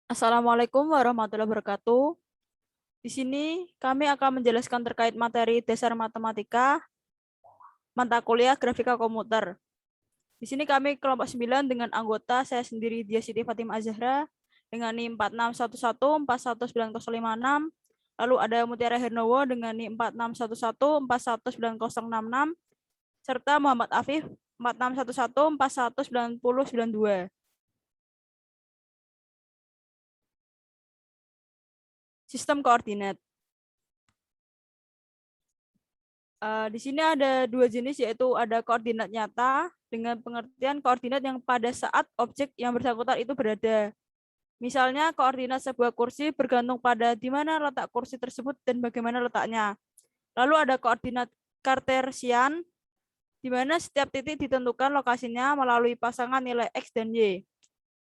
Assalamualaikum warahmatullahi wabarakatuh. Di sini kami akan menjelaskan terkait materi dasar matematika, mata kuliah grafika komputer. Di sini kami kelompok 9 dengan anggota saya sendiri Dia Siti Fatimah Azhara dengan NIM 4611 419056. Lalu ada Mutiara Hernowo dengan NIM 4611 419066 serta Muhammad Afif 4611 419092. Sistem koordinat. Di sini ada dua jenis, yaitu ada koordinat nyata dengan pengertian koordinat yang pada saat objek yang bersangkutan itu berada. Misalnya koordinat sebuah kursi bergantung pada di mana letak kursi tersebut dan bagaimana letaknya. Lalu ada koordinat kartesian di mana setiap titik ditentukan lokasinya melalui pasangan nilai X dan Y,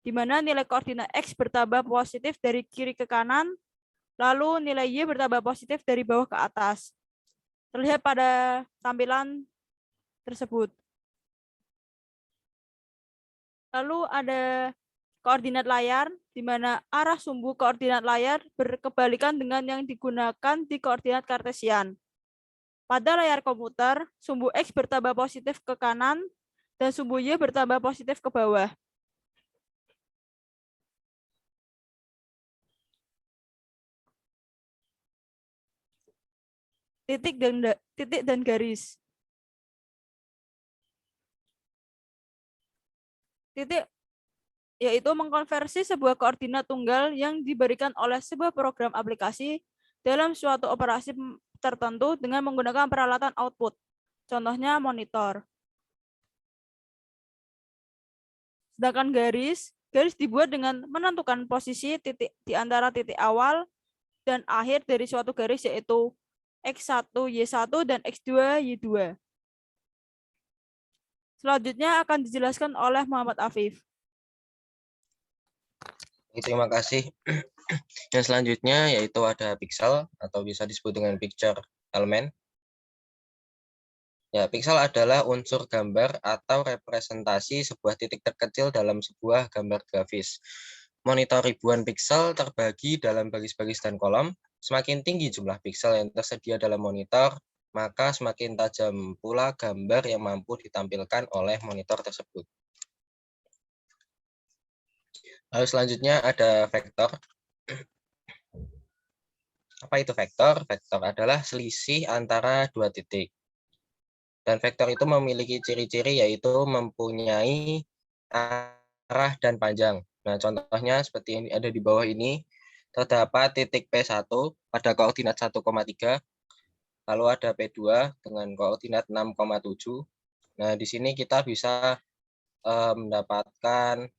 di mana nilai koordinat X bertambah positif dari kiri ke kanan, lalu nilai Y bertambah positif dari bawah ke atas. Terlihat pada tampilan tersebut. Lalu ada koordinat layar, di mana arah sumbu koordinat layar berkebalikan dengan yang digunakan di koordinat kartesian. Pada layar komputer, sumbu X bertambah positif ke kanan dan sumbu Y bertambah positif ke bawah. Titik dan garis. Titik yaitu mengkonversi sebuah koordinat tunggal yang diberikan oleh sebuah program aplikasi dalam suatu operasi tertentu dengan menggunakan peralatan output. Contohnya monitor. Sedangkan garis dibuat dengan menentukan posisi titik di antara titik awal dan akhir dari suatu garis, yaitu X1, Y1, dan X2, Y2. Selanjutnya akan dijelaskan oleh Muhammad Afif. Terima kasih. Yang selanjutnya yaitu ada pixel atau bisa disebut dengan picture element. Ya, pixel adalah unsur gambar atau representasi sebuah titik terkecil dalam sebuah gambar grafis. Monitor ribuan pixel terbagi dalam baris-baris dan kolom. Semakin tinggi jumlah pixel yang tersedia dalam monitor, maka semakin tajam pula gambar yang mampu ditampilkan oleh monitor tersebut. Lalu selanjutnya ada vektor. Apa itu vektor? Vektor adalah selisih antara dua titik. Dan vektor itu memiliki ciri-ciri yaitu mempunyai arah dan panjang. Nah, contohnya seperti ini ada di bawah ini. Terdapat titik P1 pada koordinat 1,3, lalu ada P2 dengan koordinat 6,7. Nah, di sini kita bisa mendapatkan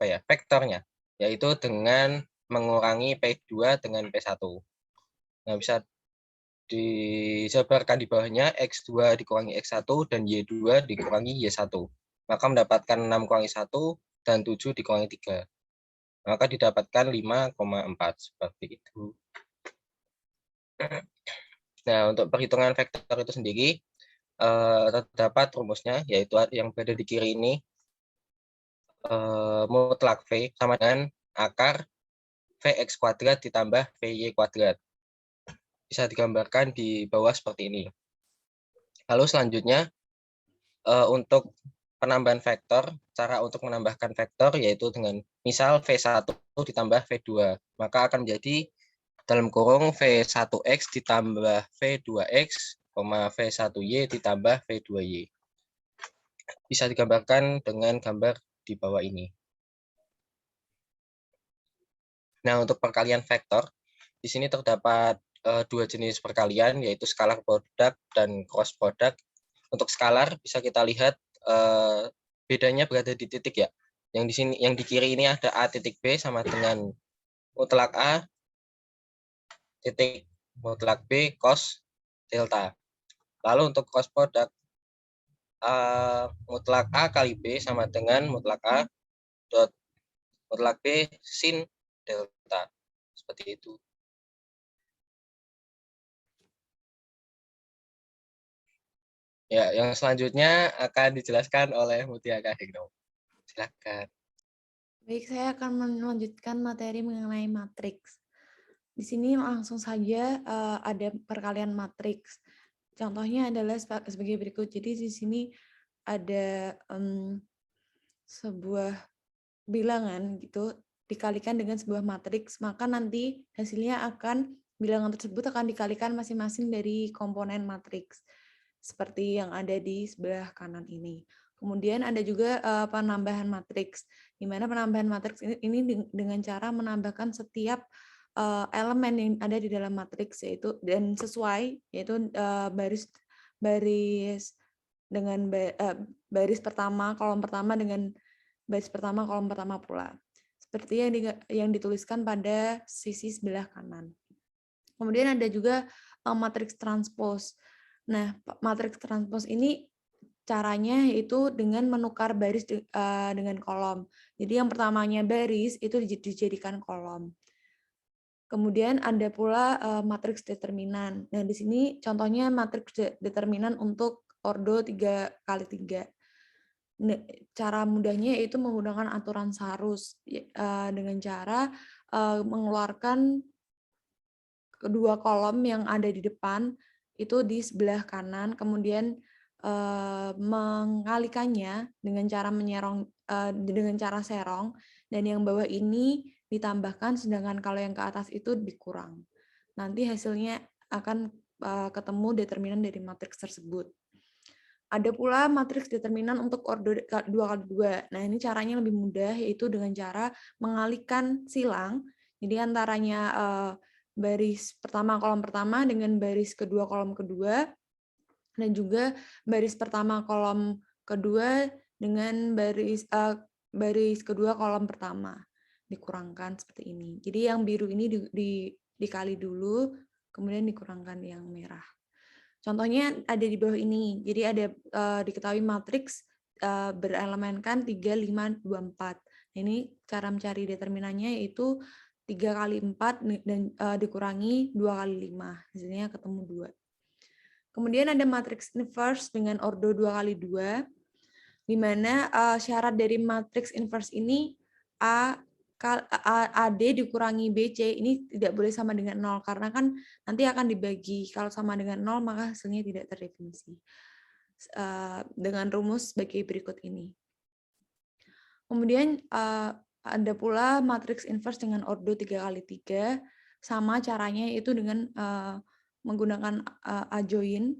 vektornya, yaitu dengan mengurangi P2 dengan P1. Nah, bisa disebarkan di bawahnya X2 dikurangi X1 dan Y2 dikurangi Y1. Maka mendapatkan 6 kurangi 1 dan 7 dikurangi 3. Maka didapatkan 5,4 seperti itu. Nah, untuk perhitungan vektor itu sendiri terdapat rumusnya, yaitu yang berada di kiri ini mutlak V sama dengan akar Vx kuadrat ditambah Vy kuadrat. Bisa digambarkan di bawah seperti ini. Lalu selanjutnya untuk penambahan vektor, cara untuk menambahkan vektor yaitu dengan misal V1 ditambah V2, maka akan menjadi dalam kurung V1X ditambah V2X, V1Y ditambah V2Y. Bisa digambarkan dengan gambar di bawah ini. Nah, untuk perkalian vektor, di sini terdapat dua jenis perkalian, yaitu scalar product dan cross product. Untuk scalar bisa kita lihat bedanya berada di titik ya. Yang di sini, yang di kiri ini ada A titik B sama dengan mutlak A titik mutlak B cos delta. Lalu untuk cross product mutlak A kali B sama dengan mutlak A dot mutlak B sin delta. Seperti itu. Ya, yang selanjutnya akan dijelaskan oleh Mutiara Hegno. Silakan. Baik, saya akan melanjutkan materi mengenai matriks. Di sini langsung saja ada perkalian matriks. Contohnya adalah sebagai berikut. Jadi di sini ada sebuah bilangan gitu dikalikan dengan sebuah matriks, maka nanti hasilnya akan bilangan tersebut akan dikalikan masing-masing dari komponen matriks seperti yang ada di sebelah kanan ini. Kemudian ada juga penambahan matriks, di mana penambahan matriks ini dengan cara menambahkan setiap elemen yang ada di dalam matriks yaitu dan sesuai yaitu baris dengan baris pertama kolom pertama dengan baris pertama kolom pertama pula. Seperti yang dituliskan pada sisi sebelah kanan. Kemudian ada juga matriks transpose. Nah, matriks transpose ini caranya yaitu dengan menukar baris dengan kolom. Jadi yang pertamanya baris itu dijadikan kolom. Kemudian ada pula matriks determinan. Nah, di sini contohnya matriks determinan untuk ordo 3x3. Cara mudahnya yaitu menggunakan aturan Sarus dengan cara mengeluarkan kedua kolom yang ada di depan itu di sebelah kanan, kemudian mengalikannya dengan cara dengan cara serong, dan yang bawah ini ditambahkan, sedangkan kalau yang ke atas itu dikurang. Nanti hasilnya akan ketemu determinan dari matriks tersebut. Ada pula matriks determinan untuk ordo 2x2. Nah, ini caranya lebih mudah, yaitu dengan cara mengalihkan silang. Jadi antaranya baris pertama kolom pertama dengan baris kedua kolom kedua, dan juga baris pertama kolom kedua dengan baris kedua kolom pertama. Dikurangkan seperti ini. Jadi yang biru ini dikali dulu, kemudian dikurangkan yang merah. Contohnya ada di bawah ini. Jadi ada diketahui matriks berelemenkan 3, 5, 2, 4. Ini cara mencari determinannya yaitu 3 kali 4 dan dikurangi 2 kali 5. Hasilnya ketemu 2. Kemudian ada matriks inverse dengan ordo 2 kali 2, di mana syarat dari matriks inverse ini AD dikurangi BC ini tidak boleh sama dengan 0, karena kan nanti akan dibagi. Kalau sama dengan 0, maka hasilnya tidak terdefinisi. Dengan rumus sebagai berikut ini. Kemudian ada pula matriks inverse dengan ordo 3 kali 3, sama caranya itu dengan menggunakan adjoint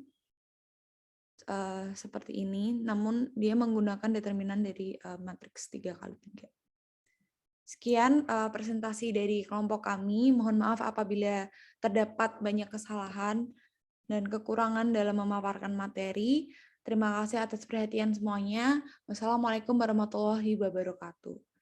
seperti ini, namun dia menggunakan determinan dari matriks 3 kali 3. Sekian presentasi dari kelompok kami. Mohon maaf apabila terdapat banyak kesalahan dan kekurangan dalam memaparkan materi. Terima kasih atas perhatian semuanya. Wassalamualaikum warahmatullahi wabarakatuh.